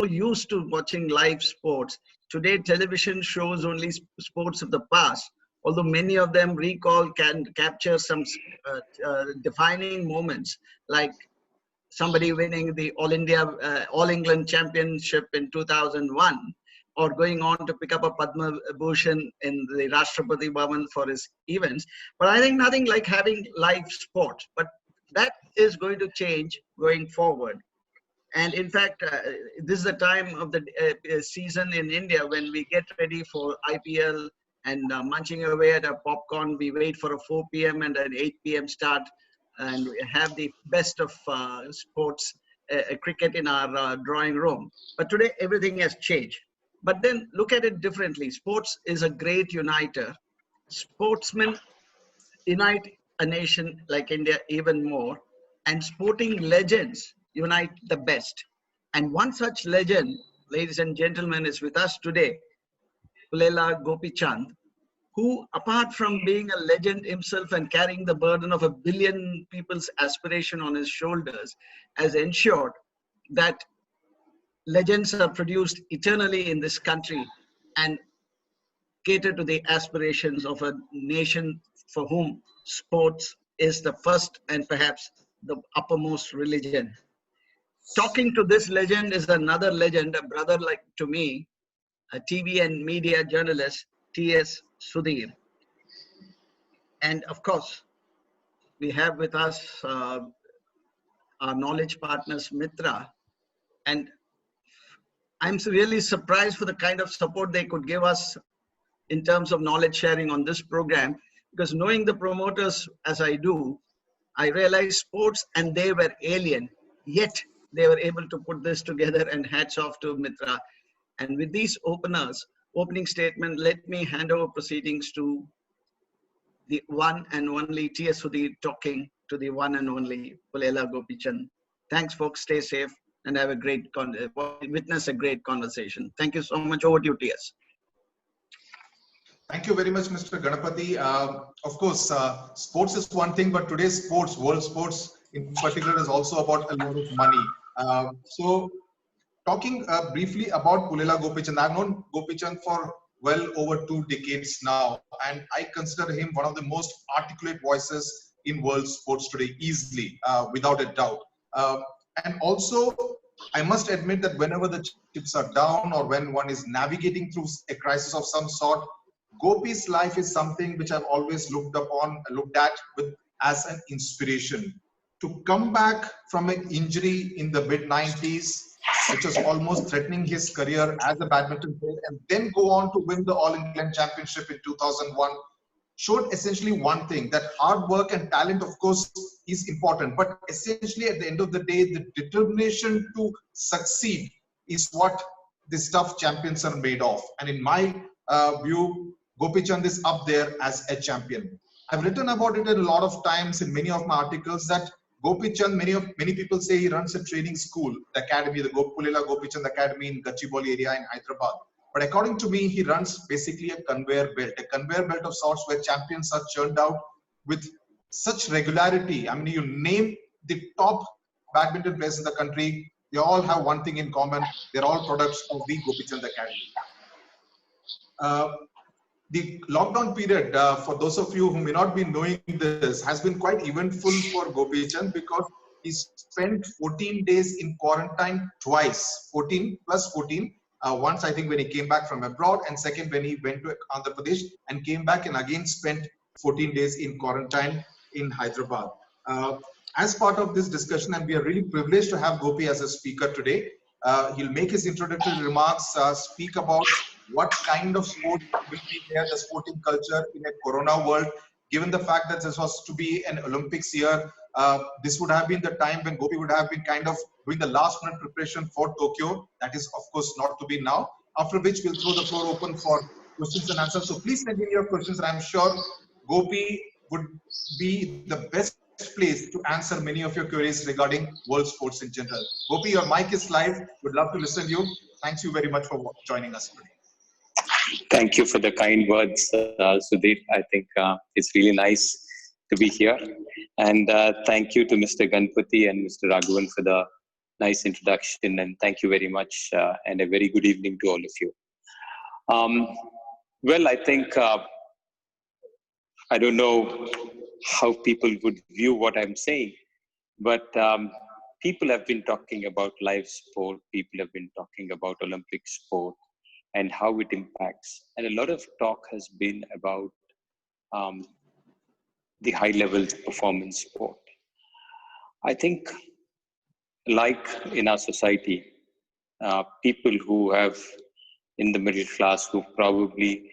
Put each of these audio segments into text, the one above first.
used to watching live sports. Today, television shows only sports of the past, although many of them can capture some defining moments, like somebody winning the All England Championship in 2001, or going on to pick up a Padma Bhushan in the Rashtrapati Bhavan for his events. But I think nothing like having live sport. But that is going to change going forward. And in fact, this is the time of the season in India when we get ready for IPL and munching away at our popcorn. We wait for a 4 p.m. and an 8 p.m. start, and we have the best of sports cricket in our drawing room. But today, everything has changed. But then look at it differently. Sports is a great uniter. Sportsmen unite a nation like India even more, and sporting legends unite the best. And one such legend, ladies and gentlemen, is with us today, Pullela Gopichand, who, apart from being a legend himself and carrying the burden of 1 billion people's aspiration on his shoulders, has ensured that legends are produced eternally in this country and cater to the aspirations of a nation for whom sports is the first and perhaps the uppermost religion. Talking to this legend is another legend, a brother like to me, a TV and media journalist, S Sudhir. And of course, we have with us our knowledge partners, MITRAA. And I'm really surprised for the kind of support they could give us in terms of knowledge sharing on this program, because knowing the promoters as I do, I realized sports and they were alien, yet they were able to put this together, and hats off to MITRAA. And with these opening statement, let me hand over proceedings to the one and only S Sudhir, talking to the one and only Pullela Gopichand. Thanks, folks. Stay safe and have a great witness a great conversation. Thank you so much. Over to you, TS. Thank you very much, Mr. Ganapati. Of course, sports is one thing, but today's sports, world sports in particular, is also about a lot of money. So, talking briefly about Pullela Gopichand, I've known Gopichand for well over 2 decades now, and I consider him one of the most articulate voices in world sports today, easily, without a doubt. And also, I must admit that whenever the chips are down or when one is navigating through a crisis of some sort, Gopi's life is something which I've always looked at as an inspiration. To come back from an injury in the mid-90s, which was almost threatening his career as a badminton player, and then go on to win the All England Championship in 2001, showed essentially one thing, that hard work and talent, of course, is important. But essentially, at the end of the day, the determination to succeed is what these tough champions are made of. And in my view, Gopichand is up there as a champion. I've written about it a lot of times in many of my articles that Gopichand, many people say he runs a training school, the academy, the Pullela Gopichand Academy in Gachibowli area in Hyderabad. But according to me, he runs basically a conveyor belt of sorts where champions are churned out with such regularity. I mean, you name the top badminton players in the country, they all have one thing in common. They're all products of the Gopichand Academy. The lockdown period, for those of you who may not be knowing this, has been quite eventful for Gopichand because he spent 14 days in quarantine twice, 14 plus 14. Once, I think, when he came back from abroad, and second, when he went to Andhra Pradesh and came back and again spent 14 days in quarantine in Hyderabad. As part of this discussion, and we are really privileged to have Gopi as a speaker today, he'll make his introductory remarks, speak about what kind of sport will be there, the sporting culture in a corona world. Given the fact that this was to be an Olympics year, this would have been the time when Gopi would have been kind of doing the last minute preparation for Tokyo. That is, of course, not to be now. After which we'll throw the floor open for questions and answers. So please send in your questions, and I'm sure Gopi would be the best place to answer many of your queries regarding world sports in general. Gopi, your mic is live. Would love to listen to you. Thanks you very much for joining us today. Thank you for the kind words, Sudhir. I think it's really nice to be here. And thank you to Mr. Ganpati and Mr. Raghavan for the nice introduction, and thank you very much, and a very good evening to all of you. Um, well, I think I don't know how people would view what I'm saying, but people have been talking about live sport, people have been talking about Olympic sport and how it impacts. And a lot of talk has been about um, the high levels performance sport. I think, like in our society, people who have in the middle class who probably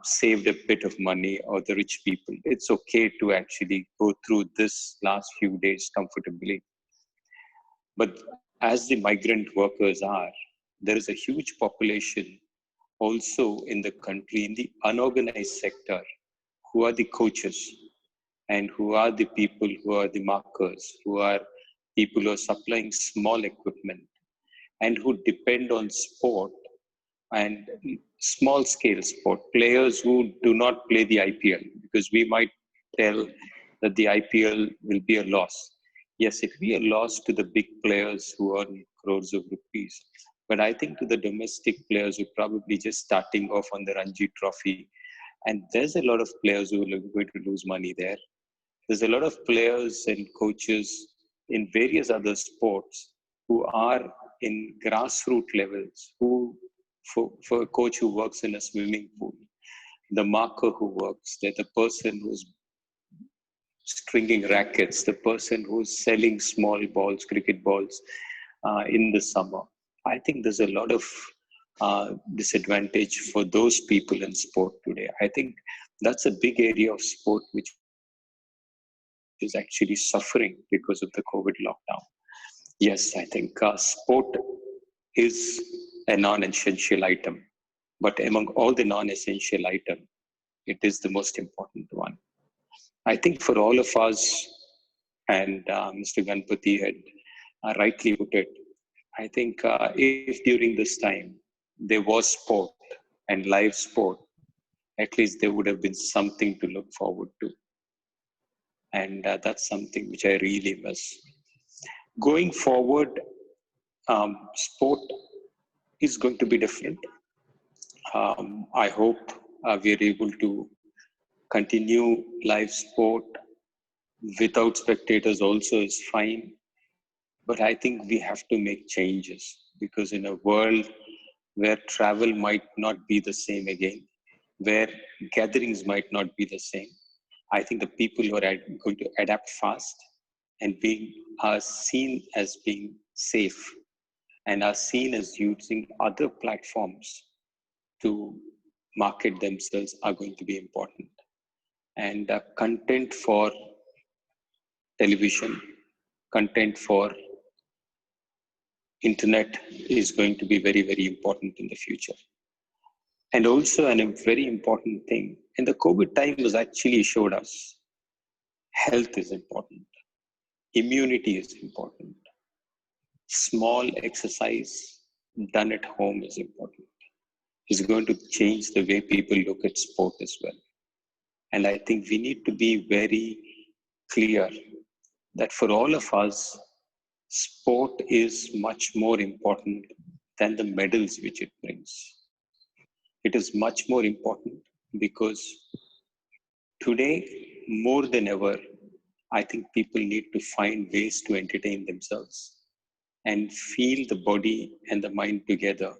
saved a bit of money, or the rich people, it's okay to actually go through this last few days comfortably. But as the migrant workers are, there is a huge population also in the country, in the unorganized sector, who are the coaches and who are the people who are the markers, who are people who are supplying small equipment and who depend on sport and small scale sport, players who do not play the IPL, because we might tell that the IPL will be a loss. Yes, it will be a loss to the big players who earn crores of rupees. But I think to the domestic players who are probably just starting off on the Ranji Trophy, and there's a lot of players who are going to lose money there. There's a lot of players and coaches in various other sports who are in grassroots levels, who, for a coach who works in a swimming pool, the marker who works there, the person who's stringing rackets, the person who's selling small balls, cricket balls in the summer. I think there's a lot of disadvantage for those people in sport today. I think that's a big area of sport which is actually suffering because of the COVID lockdown. Yes, I think sport is a non-essential item, but among all the non-essential items, it is the most important one. I think for all of us, and Mr. Ganpati had rightly put it, I think if during this time there was sport and live sport, at least there would have been something to look forward to. And that's something which I really miss. Going forward, sport is going to be different. I hope we are able to continue live sport without spectators also is fine. But I think we have to make changes, because in a world where travel might not be the same again, where gatherings might not be the same, I think the people who are going to adapt fast and are seen as being safe and are seen as using other platforms to market themselves are going to be important. And content for television, content for internet is going to be very, very important in the future. And also, and a very important thing, and the COVID time has actually showed us, health is important, immunity is important, small exercise done at home is important. It's going to change the way people look at sport as well. And I think we need to be very clear that for all of us, sport is much more important than the medals which it brings. It is much more important because today, more than ever, I think people need to find ways to entertain themselves and feel the body and the mind together.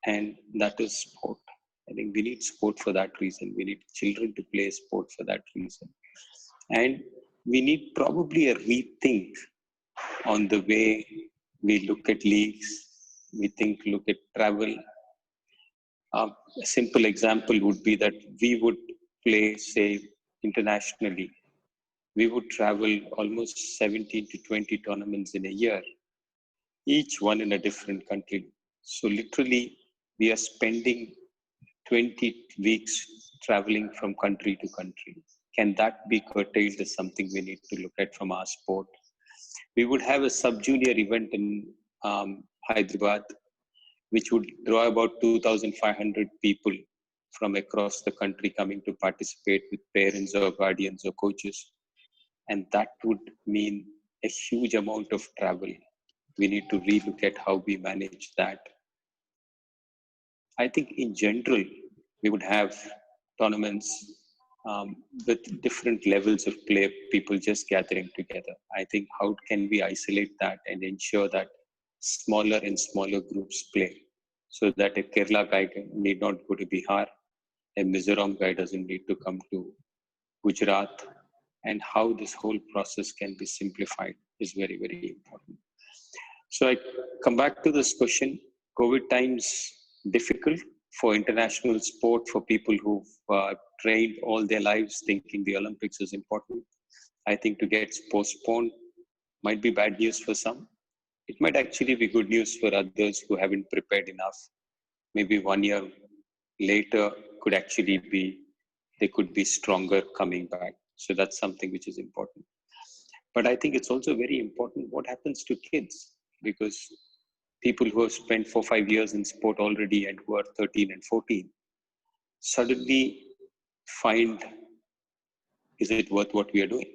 And that is sport. I think we need sport for that reason. We need children to play sport for that reason. And we need probably a rethink on the way we look at leagues, look at travel. A simple example would be that we would play, say, internationally. We would travel almost 17 to 20 tournaments in a year, each one in a different country. So literally, we are spending 20 weeks traveling from country to country. Can that be curtailed is something we need to look at from our sport. We would have a sub-junior event in Hyderabad, which would draw about 2,500 people from across the country coming to participate with parents or guardians or coaches. And that would mean a huge amount of travel. We need to relook at how we manage that. I think in general, we would have tournaments with different levels of play, people just gathering together. I think how can we isolate that and ensure that smaller and smaller groups play, so that a Kerala guy need not go to Bihar, a Mizoram guy doesn't need to come to Gujarat, and how this whole process can be simplified is very, very important. So I come back to this question. COVID times difficult for international sport, for people who've trained all their lives thinking the Olympics is important. I think to get postponed might be bad news for some. It might actually be good news for others who haven't prepared enough. Maybe 1 year later could actually be, they could be stronger coming back. So that's something which is important. But I think it's also very important what happens to kids, because people who have spent 4 or 5 years in sport already and who are 13 and 14 suddenly find, is it worth what we are doing?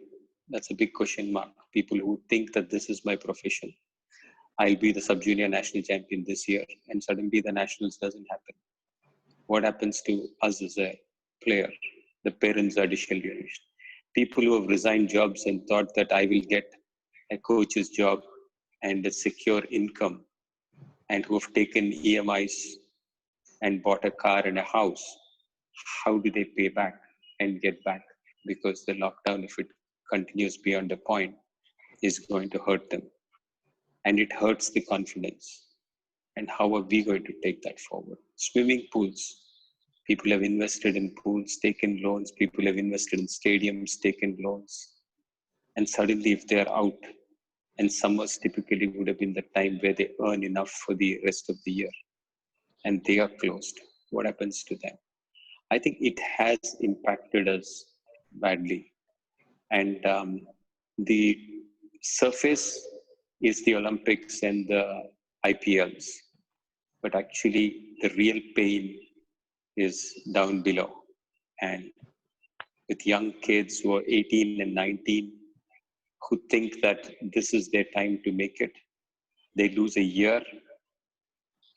That's a big question mark. People who think that this is my profession, I'll be the sub-junior national champion this year, and suddenly the nationals doesn't happen. What happens to us as a player? The parents are disillusioned. People who have resigned jobs and thought that I will get a coach's job and a secure income, and who have taken EMIs and bought a car and a house, how do they pay back and get back? Because the lockdown, if it continues beyond a point, is going to hurt them. And it hurts the confidence. And how are we going to take that forward? Swimming pools. People have invested in pools, taken loans. People have invested in stadiums, taken loans. And suddenly, if they're out, and summers typically would have been the time where they earn enough for the rest of the year, and they are closed, what happens to them? I think it has impacted us badly. And the surface is the Olympics and the IPLs, but actually the real pain is down below. And with young kids who are 18 and 19, who think that this is their time to make it, they lose a year,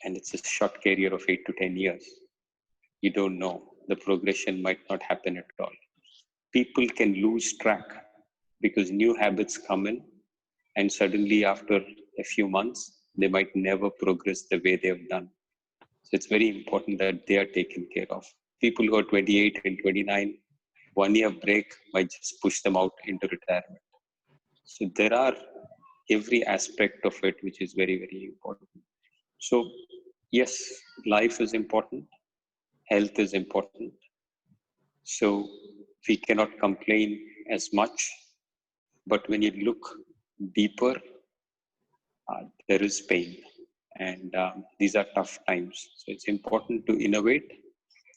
and it's a short career of 8 to 10 years. You don't know. The progression might not happen at all. People can lose track because new habits come in, and suddenly after a few months, they might never progress the way they have done. So it's very important that they are taken care of. People who are 28 and 29, 1 year break might just push them out into retirement. So there are every aspect of it which is very, very important. So yes, life is important, health is important. So we cannot complain as much, but when you look deeper, there is pain, and these are tough times. So it's important to innovate,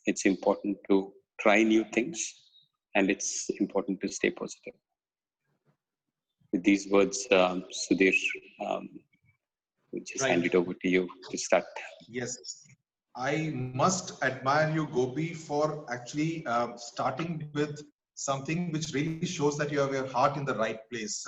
it's important to try new things, and it's important to stay positive. With these words, Sudhir, we'll just hand it over to you to start. Yes, I must admire you, Gopi, for actually starting with something which really shows that you have your heart in the right place.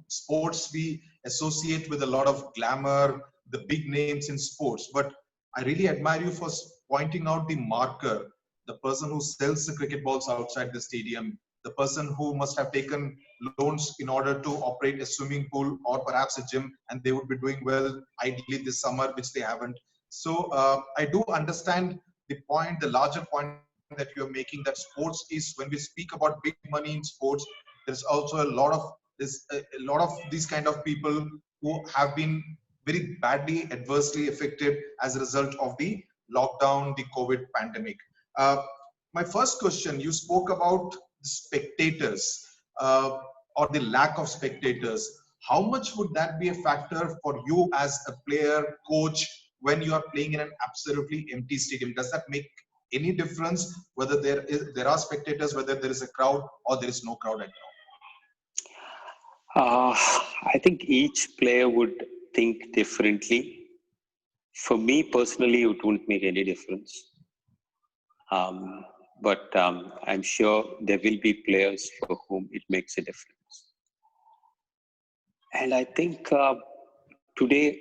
Sports we associate with a lot of glamour, the big names in sports, but I really admire you for pointing out the marker, the person who sells the cricket balls outside the stadium, the person who must have taken loans in order to operate a swimming pool or perhaps a gym, and they would be doing well ideally this summer, which they haven't. So I do understand the point, the larger point that you're making, that sports is, when we speak about big money in sports, there's also a lot of these kind of people who have been very badly, adversely affected as a result of the lockdown, the COVID pandemic. My first question, you spoke about spectators or the lack of spectators. How much would that be a factor for you as a player, coach, when you are playing in an absolutely empty stadium? Does that make any difference whether there are spectators, whether there is a crowd or there is no crowd at all? I think each player would think differently. For me personally, it wouldn't make any difference. But I'm sure there will be players for whom it makes a difference. And I think Today,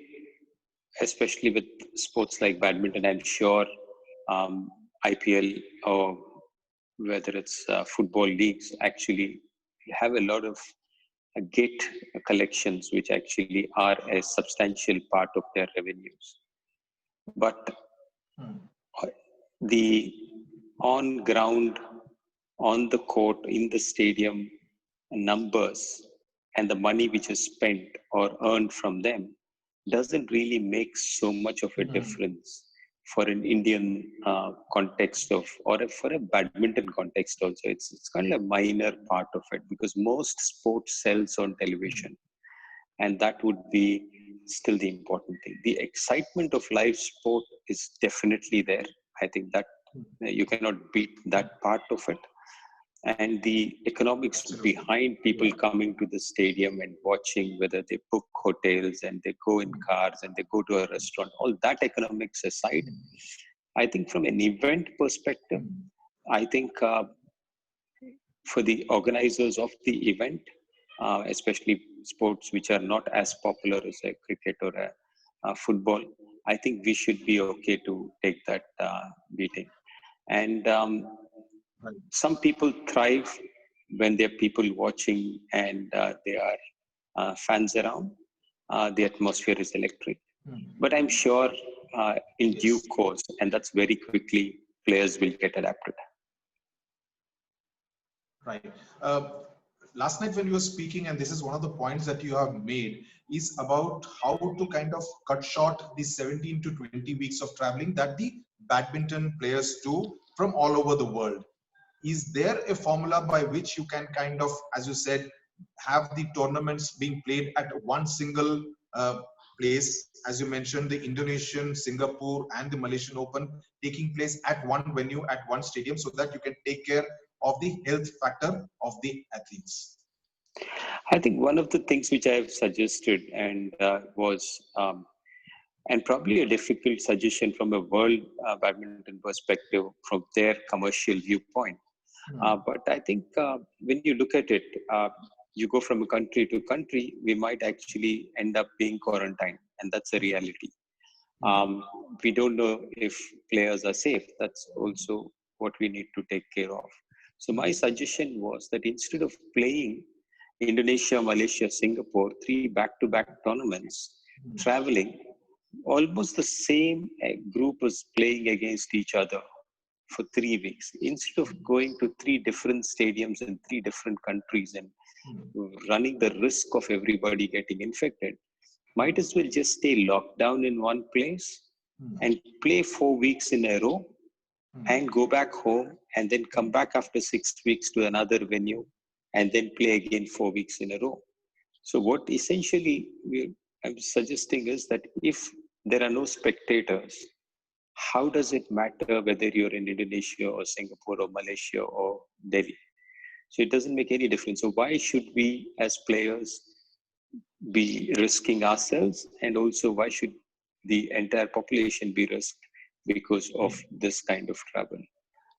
especially with sports like badminton, I'm sure IPL or whether it's football leagues actually have a lot of gate collections, which actually are a substantial part of their revenues. But the on ground, on the court, in the stadium numbers and the money which is spent or earned from them doesn't really make so much of a difference for an Indian context of, or for a badminton context also. It's kind of a minor part of it, because most sports sells on television, and that would be still the important thing. The excitement of live sport is definitely there. I think that you cannot beat that part of it. And the economics behind people coming to the stadium and watching, whether they book hotels and they go in cars and they go to a restaurant, all that economics aside, I think from an event perspective, I think for the organizers of the event, especially sports which are not as popular as a cricket or a football, I think we should be okay to take that beating. And some people thrive when there are people watching and there are fans around. The atmosphere is electric. But I'm sure in due course, and that's very quickly, players will get adapted. Right. Last night when you were speaking, and this is one of the points that you have made, is about how to kind of cut short the 17 to 20 weeks of traveling that the badminton players do from all over the world. Is there a formula by which you can kind of, as you said, have the tournaments being played at one single place? As you mentioned, the Indonesian, Singapore and the Malaysian Open taking place at one venue, at one stadium, so that you can take care of the health factor of the athletes. I think one of the things which I have suggested and was, and probably a difficult suggestion from a world badminton perspective, from their commercial viewpoint. But I think when you look at it, you go from a country to country, we might actually end up being quarantined, and that's a reality. We don't know if players are safe. That's also what we need to take care of. So my suggestion was that instead of playing Indonesia, Malaysia, Singapore, 3 back-to-back tournaments, traveling, almost the same group was playing against each other for 3 weeks. Instead of going to 3 different stadiums in 3 different countries and running the risk of everybody getting infected, might as well just stay locked down in one place and play 4 weeks in a row and go back home and then come back after 6 weeks to another venue and then play again 4 weeks in a row. So what essentially I'm suggesting is that if there are no spectators, how does it matter whether you're in Indonesia or Singapore or Malaysia or Delhi? So it doesn't make any difference. So why should we as players be risking ourselves, and also why should the entire population be risked because of this kind of travel?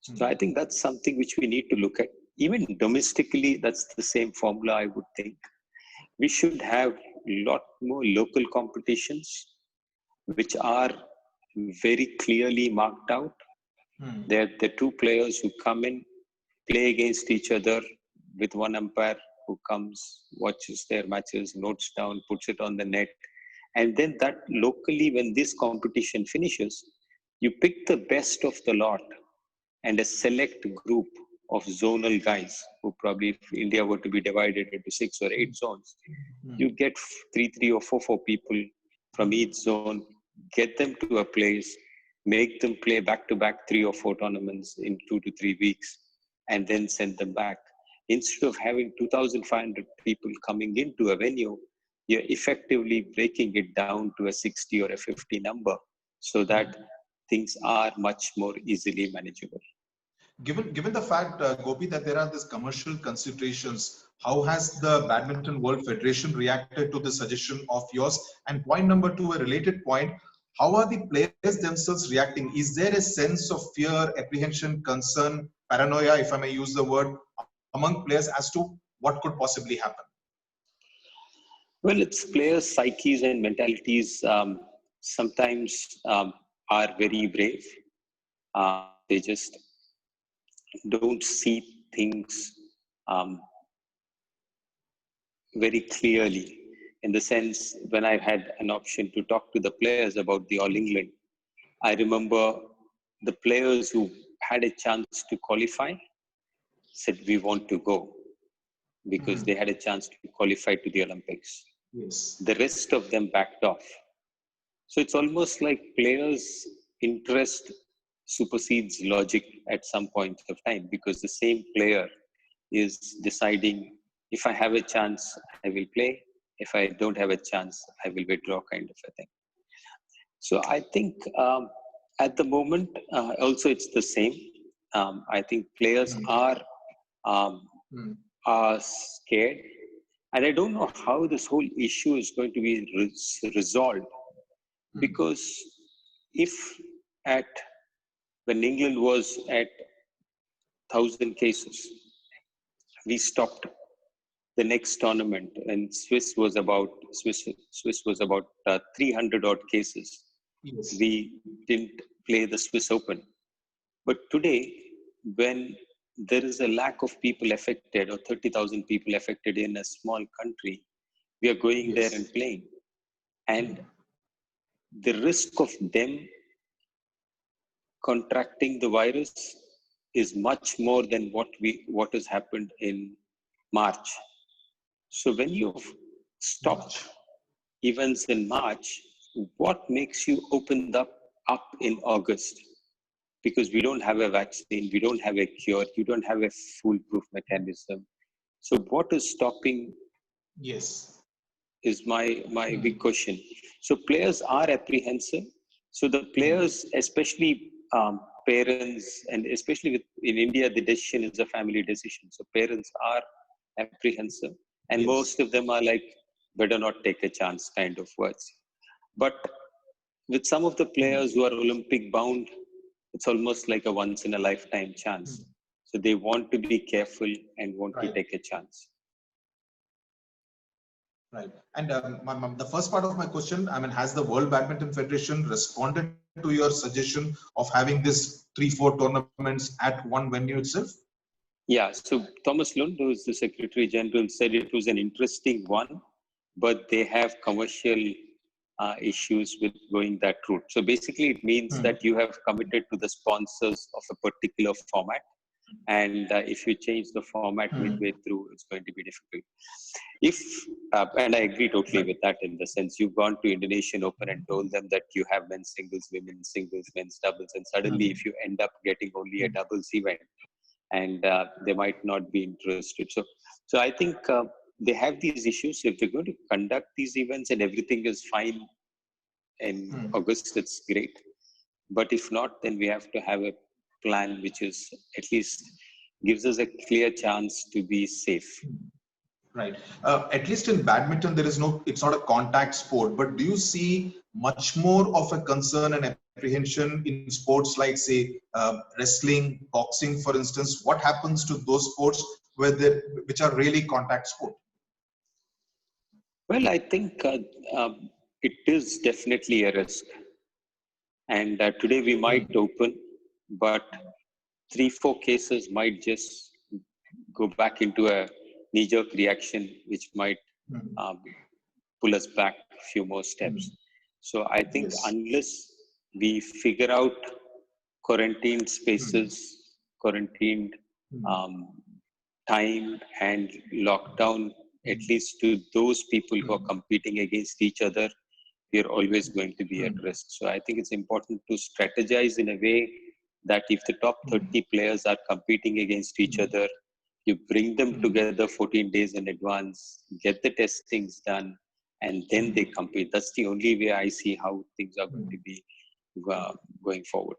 So I think that's something which we need to look at. Even domestically, that's the same formula, I would think. We should have a lot more local competitions which are very clearly marked out. They're the 2 players who come in, play against each other with one umpire who comes, watches their matches, notes down, puts it on the net. And then that locally, when this competition finishes, you pick the best of the lot and a select group of zonal guys who probably, if India were to be divided into 6 or 8 zones, you get 3 or 4 people from each zone, get them to a place, make them play back-to-back 3 or 4 tournaments in 2 to 3 weeks, and then send them back. Instead of having 2,500 people coming into a venue, you're effectively breaking it down to a 60 or a 50 number so that things are much more easily manageable. Given the fact, Gopi, that there are these commercial considerations, how has the Badminton World Federation reacted to the suggestion of yours? And point number 2, a related point, how are the players themselves reacting? Is there a sense of fear, apprehension, concern, paranoia, if I may use the word, among players as to what could possibly happen? Well, it's players' psyches and mentalities sometimes are very brave. They just don't see things um, very clearly. In the sense, when I had an option to talk to the players about the All England, I remember the players who had a chance to qualify said, "We want to go," because they had a chance to qualify to the Olympics. Yes. The rest of them backed off. So it's almost like players' interest supersedes logic at some point of time, because the same player is deciding, if I have a chance, I will play. If I don't have a chance, I will withdraw, kind of a thing. So I think at the moment, also it's the same. I think players um, are scared. And I don't know how this whole issue is going to be resolved. Because if when England was at 1,000 cases, we stopped the next tournament, and Swiss was about 300 odd cases. Yes. We didn't play the Swiss Open. But today, when there is a lack of people affected, or 30,000 people affected in a small country, we are going there and playing. And the risk of them contracting the virus is much more than what has happened in March. So when you've stopped events in March, what makes you open up in August? Because we don't have a vaccine, we don't have a cure, you don't have a foolproof mechanism. So what is stopping? Yes. Is my big question. So players are apprehensive. So the players, especially parents, and especially in India, the decision is a family decision. So parents are apprehensive, and most of them are like, better not take a chance kind of words. But with some of the players who are Olympic bound, it's almost like a once in a lifetime chance. So they want to be careful and want to take a chance. Right. And the first part of my question, I mean, has the World Badminton Federation responded to your suggestion of having this 3-4 tournaments at one venue itself? Yeah, so Thomas Lund, who is the Secretary General, said it was an interesting one, but they have commercial issues with going that route. So basically, it means that you have committed to the sponsors of a particular format. And if you change the format midway through, it's going to be difficult. And I agree totally with that, in the sense you've gone to Indonesian Open and told them that you have men's singles, women's singles, men's doubles, and suddenly if you end up getting only a doubles event, and they might not be interested. So I think they have these issues. If they're going to conduct these events and everything is fine in August, it's great. But if not, then we have to have a plan which is at least gives us a clear chance to be safe. Right. At least in badminton, it's not a contact sport, but do you see much more of a concern and apprehension in sports like, say, wrestling, boxing, for instance? What happens to those sports which are really contact sport? Well, I think it is definitely a risk. And today we might open, but 3-4 cases might just go back into a knee-jerk reaction, which might pull us back a few more steps. So I think unless we figure out quarantine spaces, quarantined time, and lockdown, at least to those people who are competing against each other, we are always going to be at risk. So I think it's important to strategize in a way that if the top 30 players are competing against each other, you bring them together 14 days in advance, get the testings done, and then they compete. That's the only way I see how things are going to be going forward.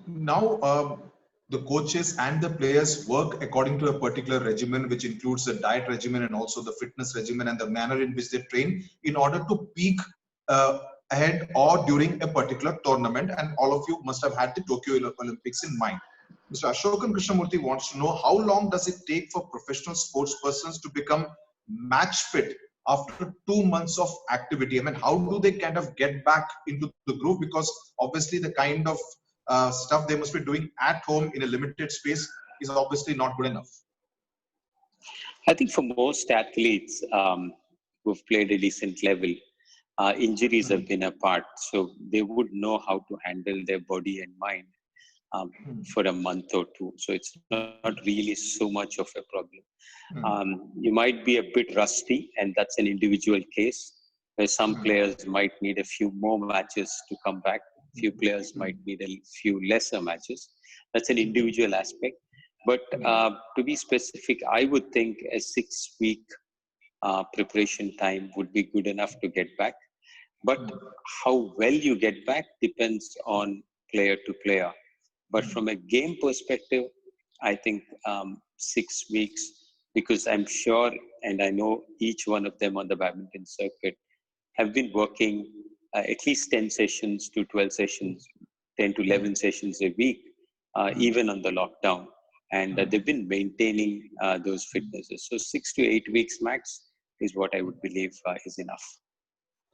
Now, the coaches and the players work according to a particular regimen, which includes the diet regimen and also the fitness regimen and the manner in which they train in order to peak ahead or during a particular tournament. And all of you must have had the Tokyo Olympics in mind. Mr. Ashokan Krishnamurthy wants to know, how long does it take for professional sports persons to become match fit after 2 months of activity? I mean, how do they kind of get back into the groove? Because obviously the kind of stuff they must be doing at home in a limited space is obviously not good enough. I think for most athletes who've played a decent level, injuries have been a part. So they would know how to handle their body and mind for a month or two. So it's not really so much of a problem. You might be a bit rusty, and that's an individual case, where some players might need a few more matches to come back. Few players might need a few lesser matches. That's an individual aspect. But to be specific, I would think a 6-week preparation time would be good enough to get back. But how well you get back depends on player to player. But from a game perspective, I think 6 weeks, because I'm sure, and I know each one of them on the badminton circuit have been working at least 10 sessions to 12 sessions, 10 to 11 sessions a week, even on the lockdown. And they've been maintaining those fitnesses. So 6 to 8 weeks max is what I would believe is enough.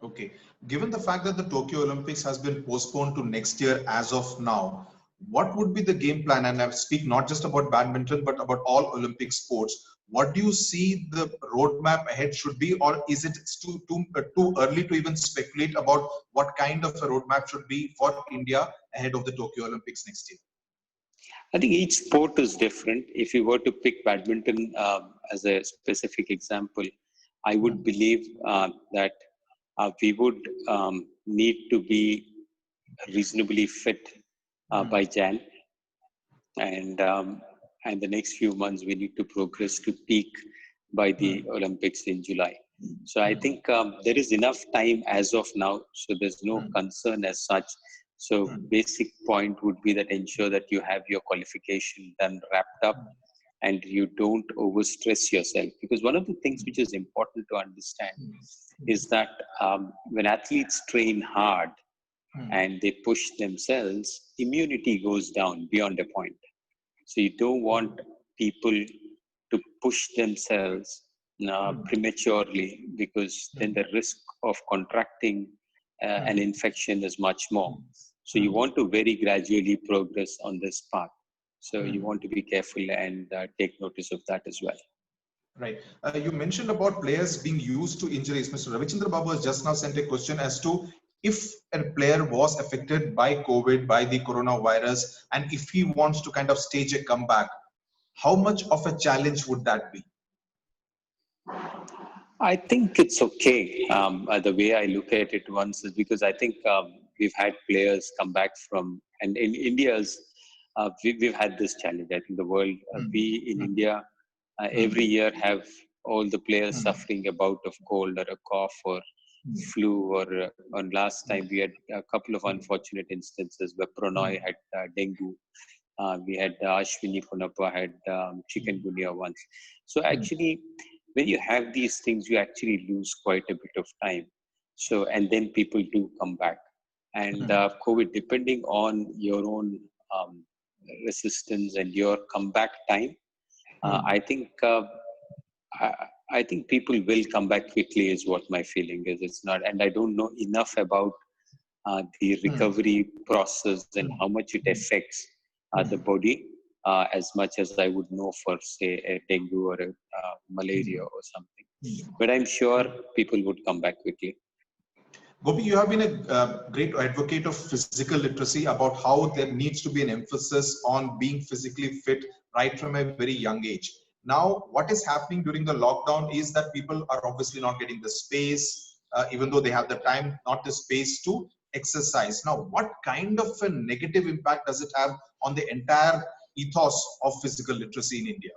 Okay. Given the fact that the Tokyo Olympics has been postponed to next year as of now, what would be the game plan? And I speak not just about badminton, but about all Olympic sports. What do you see the roadmap ahead should be, or is it too early to even speculate about what kind of a roadmap should be for India ahead of the Tokyo Olympics next year? I think each sport is different. If you were to pick badminton as a specific example, I would believe that we would need to be reasonably fit by Jan, and the next few months we need to progress to peak by the Olympics in July. So I think there is enough time as of now, so there's no concern as such. So basic point would be that ensure that you have your qualification done, wrapped up, and you don't overstress yourself. Because one of the things which is important to understand is that when athletes train hard and they push themselves, immunity goes down beyond a point. So you don't want people to push themselves prematurely, because then the risk of contracting an infection is much more. So you want to very gradually progress on this path. So you want to be careful and take notice of that as well. Right. You mentioned about players being used to injuries. Mr. Ravichandra Babu has just now sent a question as to if a player was affected by COVID, by the coronavirus, and if he wants to kind of stage a comeback, how much of a challenge would that be? I think it's okay. The way I look at it once is because I think we've had players come back from, and in India's, we've had this challenge. I think the world, we in India, every year have all the players suffering a bout of cold or a cough or flu, or on last time we had a couple of unfortunate instances where Prannoy had dengue. We had Ashwini Punappa had chikungunya once. So actually, when you have these things, you actually lose quite a bit of time. So, and then people do come back. And COVID, depending on your own resistance and your comeback time, I think people will come back quickly is what my feeling is. It's not, and I don't know enough about the recovery process and how much it affects the body as much as I would know for, say, a dengue or a malaria or something. But I'm sure people would come back quickly. Gopi, you have been a great advocate of physical literacy, about how there needs to be an emphasis on being physically fit right from a very young age. Now, what is happening during the lockdown is that people are obviously not getting the space, even though they have the time, not the space to exercise. Now, what kind of a negative impact does it have on the entire ethos of physical literacy in India?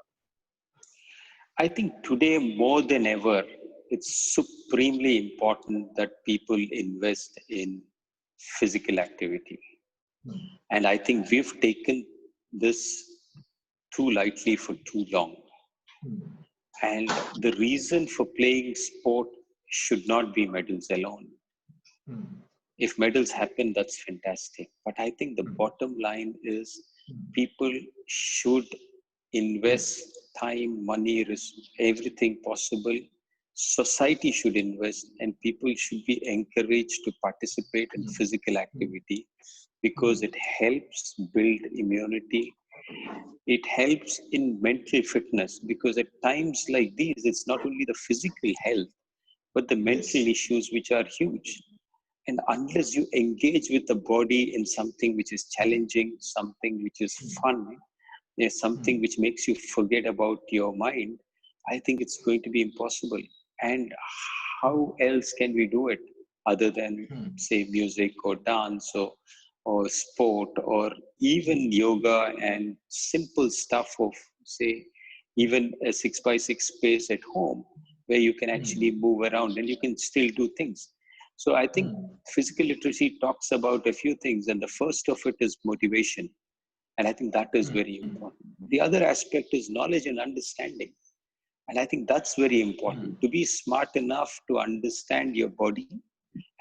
I think today more than ever, it's supremely important that people invest in physical activity. And I think we've taken this too lightly for too long. And the reason for playing sport should not be medals alone. If medals happen, that's fantastic. But I think the bottom line is people should invest time, money, everything possible, society should invest and people should be encouraged to participate in physical activity because it helps build immunity. It helps in mental fitness because at times like these, it's not only the physical health, but the mental issues which are huge. And unless you engage with the body in something which is challenging, something which is fun, something which makes you forget about your mind, I think it's going to be impossible. And how else can we do it other than, say, music or dance or sport or even yoga and simple stuff of, say, even a 6x6 space at home where you can actually move around and you can still do things. So I think physical literacy talks about a few things, and the first of it is motivation. And I think that is very important. The other aspect is knowledge and understanding. And I think that's very important, to be smart enough to understand your body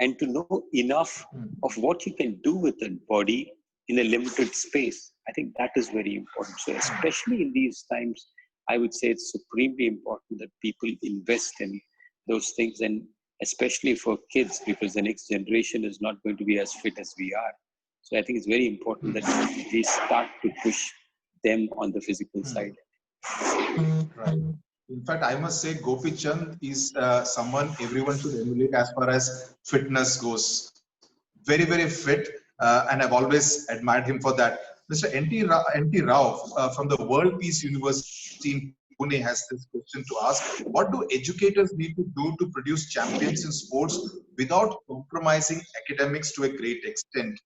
and to know enough of what you can do with that body in a limited space. I think that is very important. So especially in these times, I would say it's supremely important that people invest in those things, and especially for kids, because the next generation is not going to be as fit as we are. So I think it's very important that we start to push them on the physical side. Right. In fact, I must say Gopichand is someone everyone should emulate as far as fitness goes. Very, very fit, and I've always admired him for that. Mr. N.T. Rao from the World Peace University in Pune has this question to ask. What do educators need to do to produce champions in sports without compromising academics to a great extent?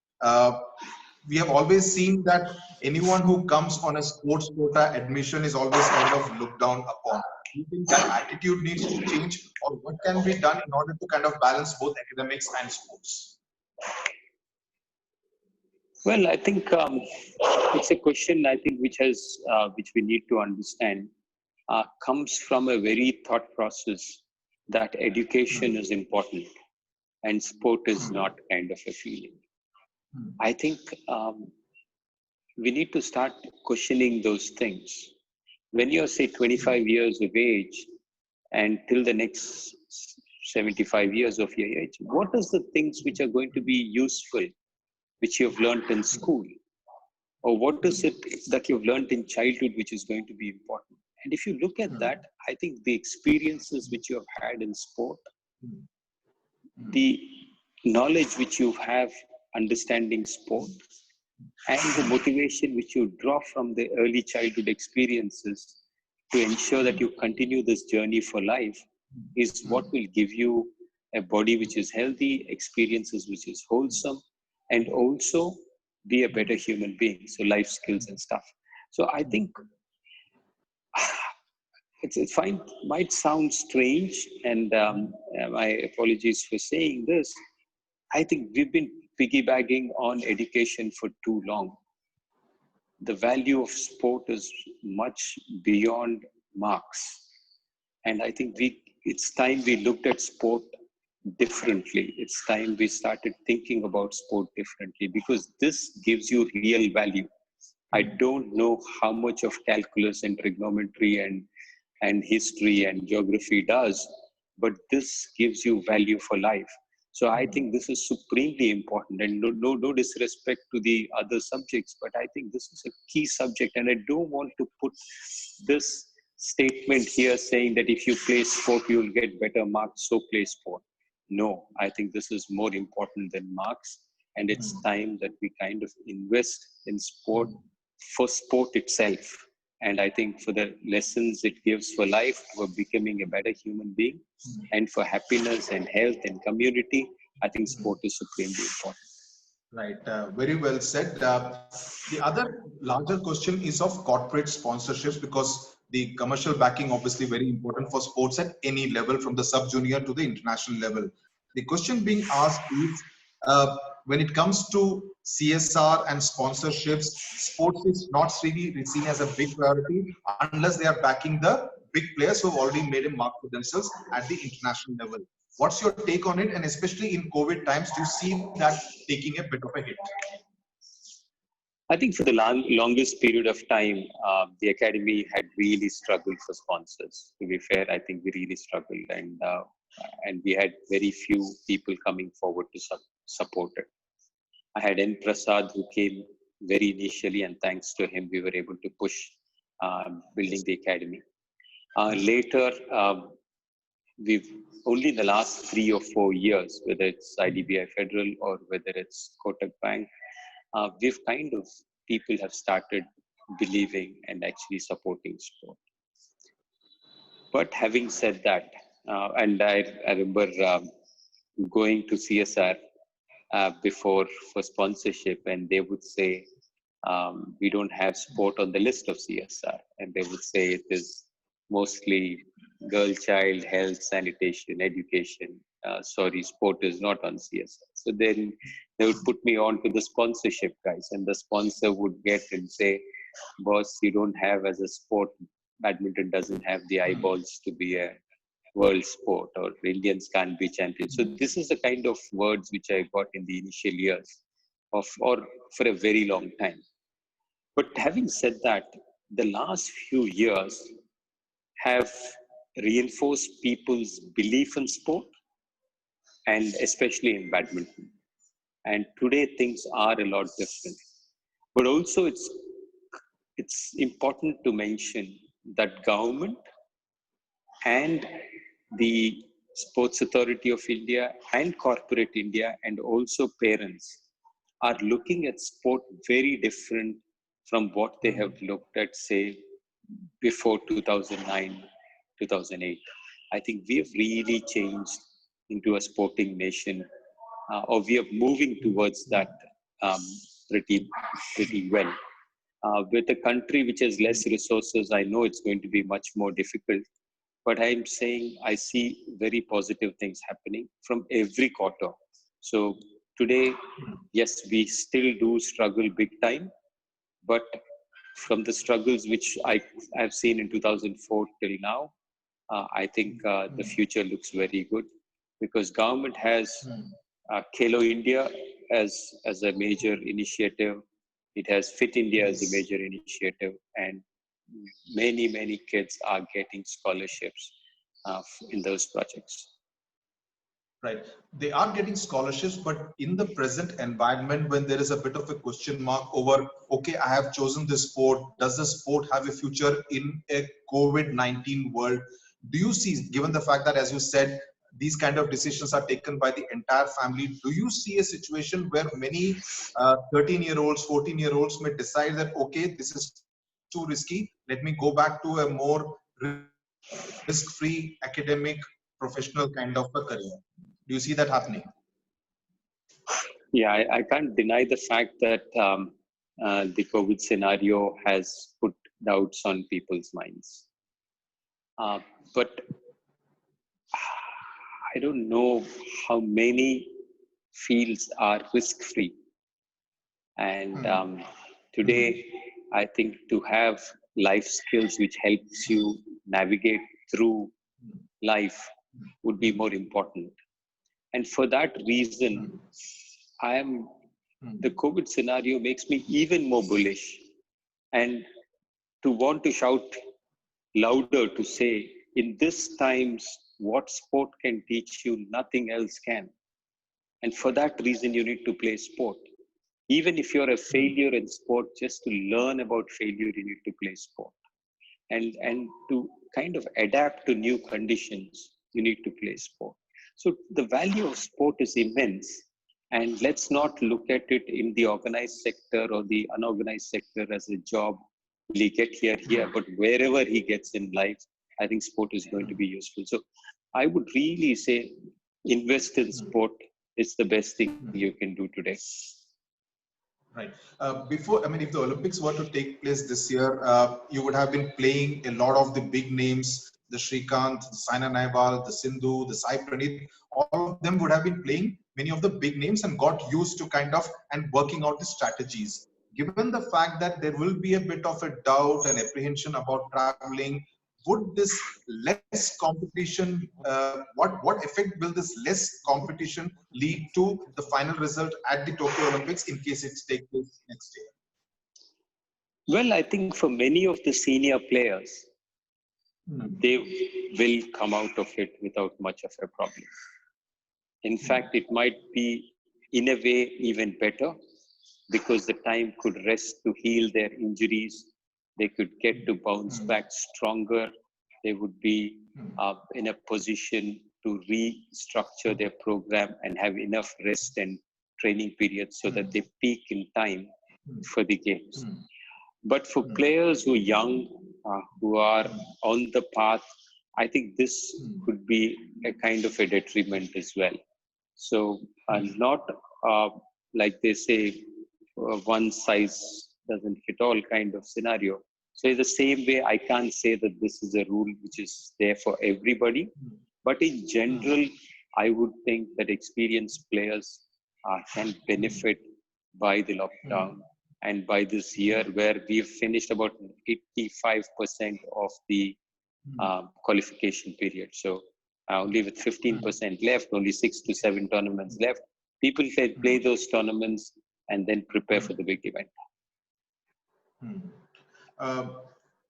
We have always seen that anyone who comes on a sports quota admission is always kind of looked down upon. Do you think that attitude needs to change, or what can be done in order to kind of balance both academics and sports? Well, I think it's a question I think which we need to understand comes from a very thought process that education is important and sport is not kind of a feeling. I think we need to start questioning those things. When you're, say, 25 years of age and till the next 75 years of your age, what are the things which are going to be useful, which you've learned in school? Or what is it that you've learned in childhood which is going to be important? And if you look at that, I think the experiences which you have had in sport, the knowledge which you have understanding sport, and the motivation which you draw from the early childhood experiences to ensure that you continue this journey for life is what will give you a body which is healthy, experiences which is wholesome, and also be a better human being. So life skills and stuff. So I think it might sound strange, and my apologies for saying this. I think we've been piggybacking on education for too long. The value of sport is much beyond marks. And I think it's time we looked at sport differently. It's time we started thinking about sport differently, because this gives you real value. I don't know how much of calculus and trigonometry and history and geography does, but this gives you value for life. So I think this is supremely important, and no disrespect to the other subjects, but I think this is a key subject, and I don't want to put this statement here saying that if you play sport, you'll get better marks, so play sport. No, I think this is more important than marks, and it's time that we kind of invest in sport for sport itself. And I think for the lessons it gives for life, for becoming a better human being, and for happiness and health and community, I think sport is supremely important. Right, very well said. The other larger question is of corporate sponsorships, because the commercial backing obviously very important for sports at any level, from the sub-junior to the international level. The question being asked is, when it comes to CSR and sponsorships, sports is not really seen as a big priority unless they are backing the big players who have already made a mark for themselves at the international level. What's your take on it? And especially in COVID times, do you see that taking a bit of a hit? I think for the longest period of time, the academy had really struggled for sponsors. To be fair, I think we really struggled, and we had very few people coming forward to support it. I had N Prasad, who came very initially, and thanks to him, we were able to push building the academy. Later, we've only in the last 3 or 4 years, whether it's IDBI Federal or whether it's Kotak Bank, we've kind of, people have started believing and actually supporting sport. But having said that, and I remember going to CSR before for sponsorship, and they would say, we don't have sport on the list of CSR. And they would say it is mostly girl, child, health, sanitation, education. Sorry, sport is not on CSR. So then they would put me on to the sponsorship guys, and the sponsor would get and say, boss, you don't have as a sport, badminton doesn't have the eyeballs to be a world sport, or Indians can't be champions. So this is the kind of words which I got in the initial years of, or for a very long time. But having said that, the last few years have reinforced people's belief in sport, and especially in badminton. And today things are a lot different. But also it's important to mention that government and the Sports Authority of India and corporate India and also parents are looking at sport very different from what they have looked at, say, before 2009, 2008. I think we have really changed into a sporting nation, or we are moving towards that pretty well. With a country which has less resources, I know it's going to be much more difficult. But I'm saying I see very positive things happening from every quarter. So today, yes, we still do struggle big time, but from the struggles which I've seen in 2004 till now, I think the future looks very good, because government has Khelo India as a major initiative. It has Fit India as a major initiative, and many kids are getting scholarships in those projects. Right. They are getting scholarships, but in the present environment, when there is a bit of a question mark over, okay, I have chosen this sport, does the sport have a future in a COVID-19 world? Do you see, given the fact that, as you said, these kind of decisions are taken by the entire family, do you see a situation where many 13-year-olds, 14-year-olds may decide that, okay, this is too risky, let me go back to a more risk-free academic professional kind of a career? Do you see that happening? Yeah, I can't deny the fact that the COVID scenario has put doubts on people's minds. But I don't know how many fields are risk-free. And today, I think to have life skills which helps you navigate through life would be more important. And for that reason, the COVID scenario makes me even more bullish, and to want to shout louder to say, in this times, what sport can teach you, nothing else can. And for that reason, you need to play sport. Even if you're a failure in sport, just to learn about failure, you need to play sport. And to kind of adapt to new conditions, you need to play sport. So the value of sport is immense. And let's not look at it in the organized sector or the unorganized sector as a job. Will he get here, but wherever he gets in life, I think sport is going to be useful. So I would really say invest in sport. It's the best thing you can do today. Right. Before, I mean, if the Olympics were to take place this year, you would have been playing a lot of the big names, the Srikanth, the Saina Nehwal, the Sindhu, the Sai Pranit. All of them would have been playing many of the big names and got used to kind of and working out the strategies. Given the fact that there will be a bit of a doubt and apprehension about traveling, would this less competition, what effect will this less competition lead to the final result at the Tokyo Olympics in case it takes place next year? Well, I think for many of the senior players, they will come out of it without much of a problem. In fact, it might be in a way even better because the time could rest to heal their injuries. They could get to bounce back stronger. They would be in a position to restructure their program and have enough rest and training periods so that they peak in time for the games. But for players who are young, who are on the path, I think this could be a kind of a detriment as well. So not like they say, one size doesn't fit all kind of scenario. So in the same way, I can't say that this is a rule which is there for everybody. But in general, I would think that experienced players can benefit by the lockdown and by this year where we've finished about 85% of the qualification period. So only with 15% left, only 6 to 7 tournaments left. People can play those tournaments and then prepare for the big event.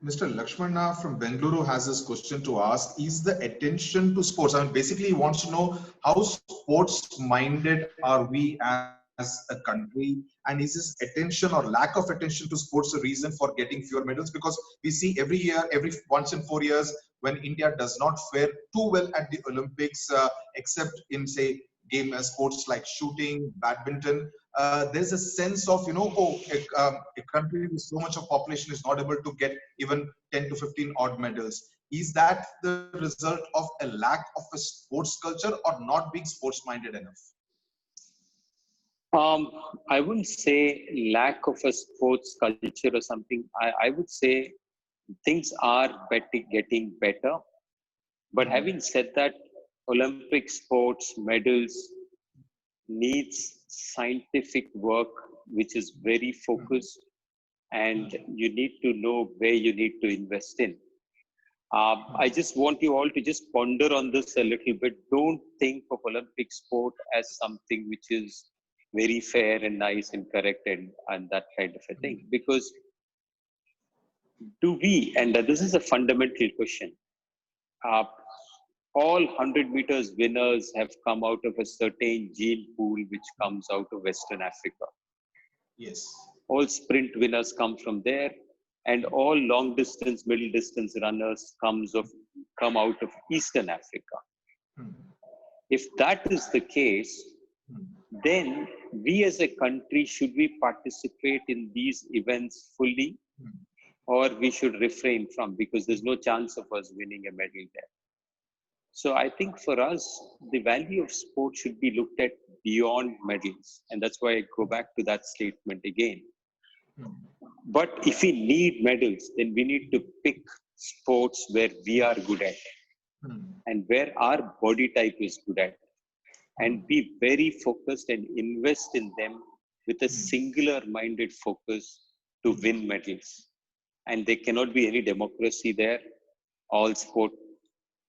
Mr. Lakshmana from Bengaluru has this question to ask: is the attention to sports? I mean, basically, he wants to know how sports-minded are we as a country, and is this attention or lack of attention to sports a reason for getting fewer medals? Because we see every year, every once in 4 years, when India does not fare too well at the Olympics, except in say sports like shooting, badminton, there's a sense of, you know, a country with so much of population is not able to get even 10 to 15 odd medals. Is that the result of a lack of a sports culture or not being sports minded enough? I wouldn't say lack of a sports culture or something. I would say things are getting better. But having said that, Olympic sports medals needs scientific work, which is very focused, and you need to know where you need to invest in. I just want you all to just ponder on this a little bit. Don't think of Olympic sport as something which is very fair and nice and correct and that kind of a thing. Because do we, and this is a fundamental question, all 100 meters winners have come out of a certain gene pool which comes out of Western Africa. Yes. All sprint winners come from there, and all long distance, middle distance runners come out of Eastern Africa. If that is the case, then we as a country, should we participate in these events fully, or we should refrain from, because there's no chance of us winning a medal there. So I think for us, the value of sport should be looked at beyond medals. And that's why I go back to that statement again. But if we need medals, then we need to pick sports where we are good at and where our body type is good at, and be very focused and invest in them with a singular minded focus to win medals. And there cannot be any democracy there. All sport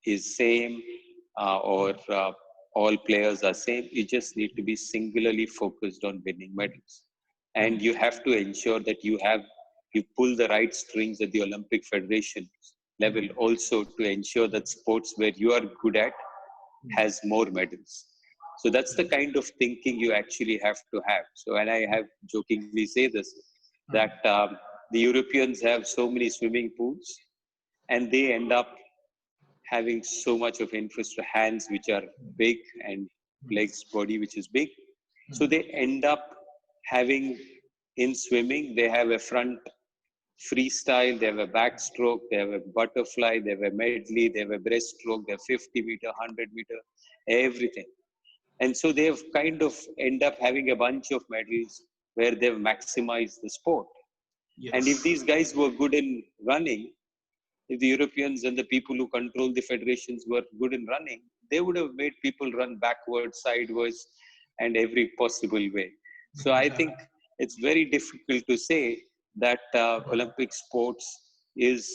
is same, or all players are same. You just need to be singularly focused on winning medals. And you have to ensure that you pull the right strings at the Olympic Federation level also to ensure that sports where you are good at has more medals. So that's the kind of thinking you actually have to have. So, and I have jokingly say this, that the Europeans have so many swimming pools and they end up having so much of infrastructure, hands which are big and legs, body which is big. So they end up having, in swimming, they have a front freestyle, they have a backstroke, they have a butterfly, they have a medley, they have a breaststroke, they have 50 meter, 100 meter, everything. And so they've kind of end up having a bunch of medals where they've maximized the sport. Yes. And if these guys were good in running, if the Europeans and the people who control the federations were good in running, they would have made people run backwards, sideways, and every possible way. So I think it's very difficult to say that Olympic sports is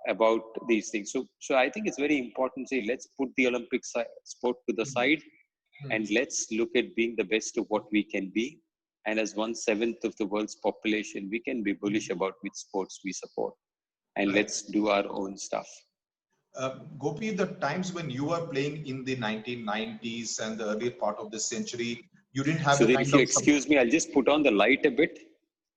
about these things. So I think it's very important to say, let's put the Olympic sport to the side and let's look at being the best of what we can be And as 1/7 of the world's population, we can be bullish about which sports we support. And Right. let's do our own stuff. Gopi, the times when you were playing in the 1990s and the earlier part of this century, you didn't have So the then kind if you of excuse me, I'll just put on the light a bit.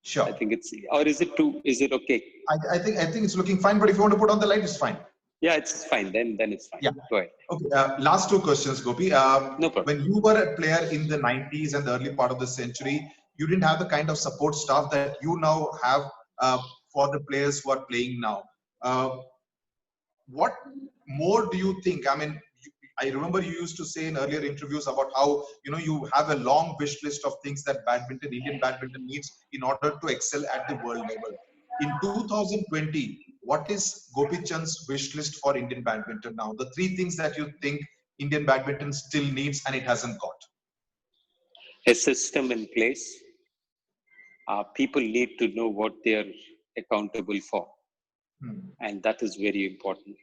Sure. I think it's, or is it okay? I think it's looking fine, but if you want to put on the light, it's fine. Yeah, it's fine. Then it's fine. Yeah. Go ahead. Okay. Last two questions, Gopi. No problem. When you were a player in the 90s and the early part of the century, you didn't have the kind of support staff that you now have for the players who are playing now. What more do you think? I mean, I remember you used to say in earlier interviews about how you have a long wish list of things that Indian badminton needs in order to excel at the world level. In 2020, what is Gopichand's wish list for Indian badminton now? The three things that you think Indian badminton still needs and it hasn't got. A system in place. People need to know what they are accountable for. And that is very important.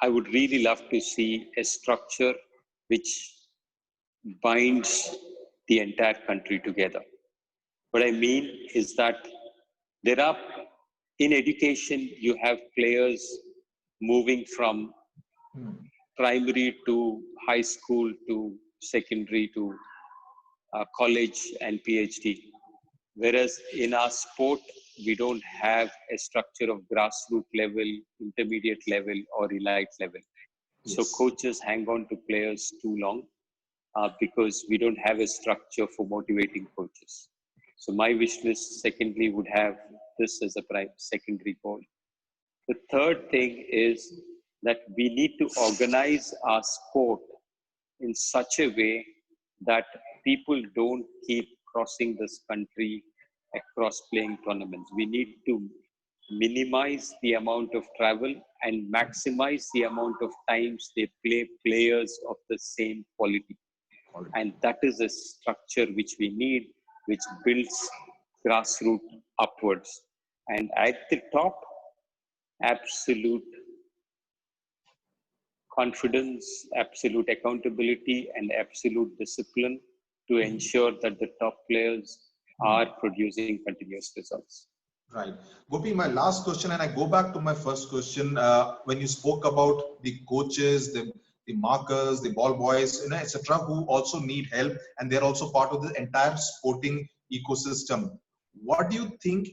I would really love to see a structure which binds the entire country together. What I mean is that in education, you have players moving from primary to high school to secondary to college and PhD. Whereas in our sport, we don't have a structure of grassroots level, intermediate level, or elite level. Yes. So coaches hang on to players too long because we don't have a structure for motivating coaches. So my wish list, secondly, would have this as a secondary goal. The third thing is that we need to organize our sport in such a way that people don't keep crossing this country across playing tournaments. We need to minimize the amount of travel and maximize the amount of times they play players of the same quality. And that is a structure which we need, which builds grassroots upwards. And at the top, absolute confidence, absolute accountability, and absolute discipline to ensure that the top players are producing continuous results. Right. Gopi, my last question, and I go back to my first question, when you spoke about the coaches, the markers, the ball boys, etc., who also need help, and they're also part of the entire sporting ecosystem. What do you think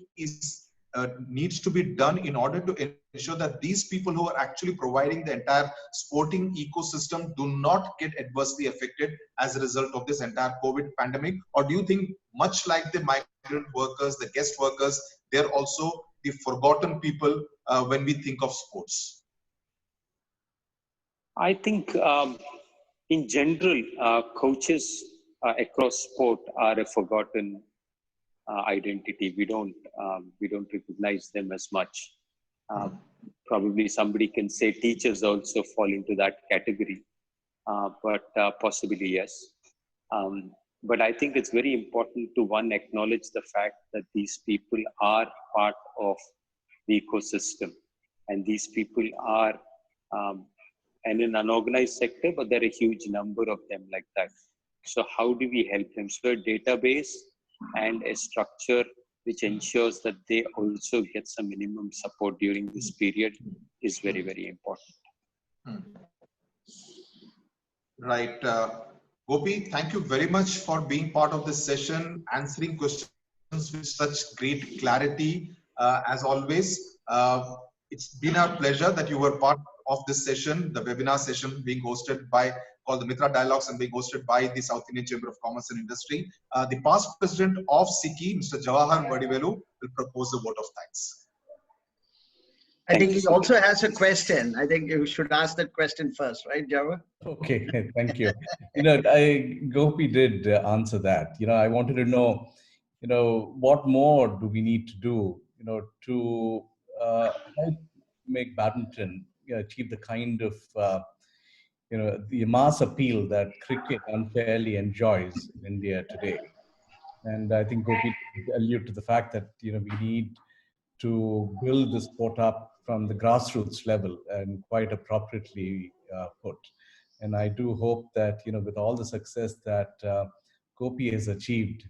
needs to be done in order to ensure that these people who are actually providing the entire sporting ecosystem do not get adversely affected as a result of this entire COVID pandemic? Or do you think, much like the migrant workers, the guest workers, they're also the forgotten people when we think of sports? I think in general, coaches across sport are a forgotten identity. We don't recognize them as much. Probably somebody can say teachers also fall into that category, but possibly yes. But I think it's very important to acknowledge the fact that these people are part of the ecosystem, and these people are in an unorganized sector, but there are a huge number of them like that. So how do we help them? So a database and a structure which ensures that they also get some minimum support during this period is very, very important. Right. Gopi, thank you very much for being part of this session, answering questions with such great clarity. As always, it's been our pleasure that you were part of this session, the webinar session being hosted called the MITRAA Dialogues and being hosted by the South Indian Chamber of Commerce and Industry. The past president of SICCI, Mr. Jawahar Vadivelu, will propose a vote of thanks. I think he also has a question. I think you should ask that question first, right, Jawahar? Okay, thank you. Gopi did answer that. I wanted to know, what more do we need to do, to help make badminton achieve the kind of, the mass appeal that cricket unfairly enjoys in India today. And I think Gopi alluded to the fact that, we need to build the sport up from the grassroots level and quite appropriately put. And I do hope that, with all the success that Gopi has achieved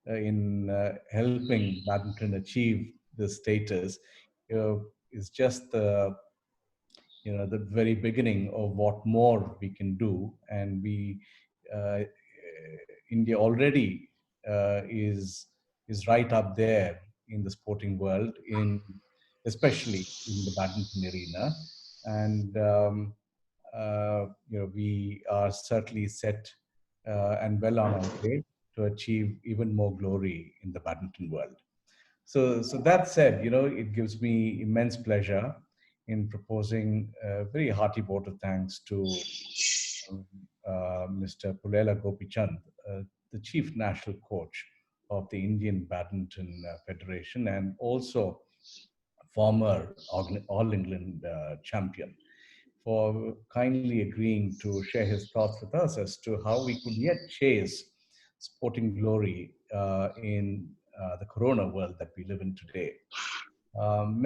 in helping badminton achieve this status is just the very beginning of what more we can do. And India already is right up there in the sporting world, especially in the badminton arena. And we are certainly set and well on our way to achieve even more glory in the badminton world. So that said, it gives me immense pleasure in proposing a very hearty vote of thanks to Mr. Pullela Gopichand, the Chief National Coach of the Indian Badminton Federation, and also former All England champion, for kindly agreeing to share his thoughts with us as to how we could yet chase sporting glory in the corona world that we live in today.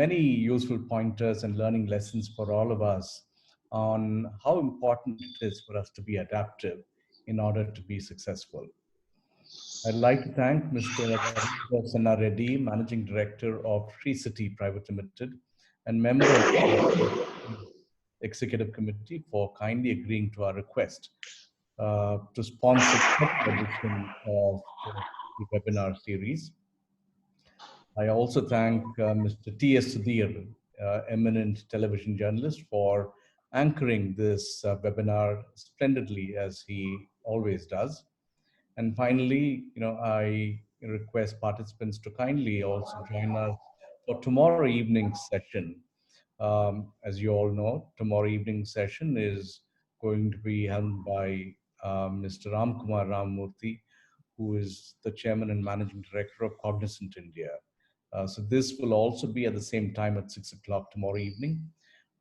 Many useful pointers and learning lessons for all of us on how important it is for us to be adaptive in order to be successful. I'd like to thank Mr. Sanna Reddy, Managing Director of SICCI Private Limited and member of the Executive Committee, for kindly agreeing to our request to sponsor the edition of the webinar series. I also thank Mr. S Sudhir, eminent television journalist, for anchoring this webinar splendidly, as he always does. And finally, I request participants to kindly also join us for tomorrow evening's session. As you all know, tomorrow evening's session is going to be held by Mr. Ramkumar Ramamurthy, who is the Chairman and Managing Director of Cognizant India. So this will also be at the same time at 6 o'clock tomorrow evening.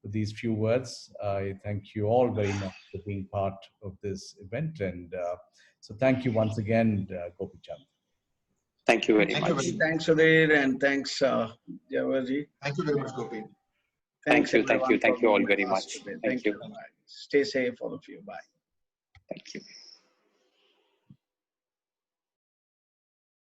With these few words, I thank you all very much for being part of this event. And so thank you once again, Gopichand. Thank you very much. Thanks, Sudhir, and thanks, Jawaji. Thank you very much, Gopi. Thank you all very much. Thank you. Stay safe, all of you. Bye. Thank you.